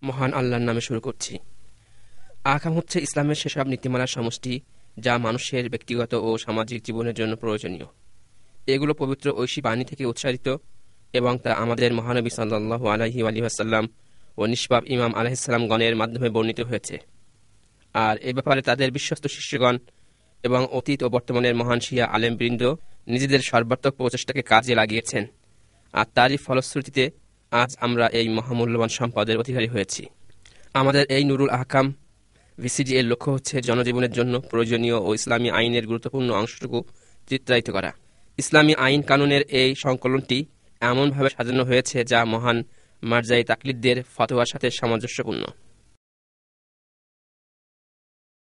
মহান আল্লাহর নামে শুরু করছি। আহকাম হচ্ছে ইসলামের সেসব নীতিমালার সমষ্টি যা মানুষের ব্যক্তিগত ও সামাজিক জীবনের জন্য প্রয়োজনীয়। এগুলো পবিত্র ঐশী বাণী থেকে উৎসারিত এবং তা আমাদের মহানবী সাল্লাল্লাহু আলাইহি ওয়াসাল্লাম ও নিষ্পাপ ইমাম আলাইহিসসালাম গণের মাধ্যমে বর্ণিত হয়েছে। আর এ ব্যাপারে তাদের বিশ্বস্ত শিষ্যগণ এবং অতীত ও বর্তমানের মহান শিয়া আলেমবৃন্দ নিজেদের সর্বাত্মক প্রচেষ্টাকে কাজে লাগিয়েছেন। আর তারই ফলশ্রুতিতে আজ আমরা এই মহামূল্যবান সম্পদের অধিকারী হয়েছি। আমাদের এই নুরুল আহকাম ভিসিডি এর লক্ষ্য হচ্ছে জনজীবনের জন্য প্রয়োজনীয় ও ইসলামী আইনের গুরুত্বপূর্ণ অংশটুকু চিত্রায়িত করা। ইসলামী আইন কানুনের এই সংকলনটি এমনভাবে সাজানো হয়েছে যা মহান মারজাই তাকলিদদের ফতোয়ার সাথে সামঞ্জস্যপূর্ণ।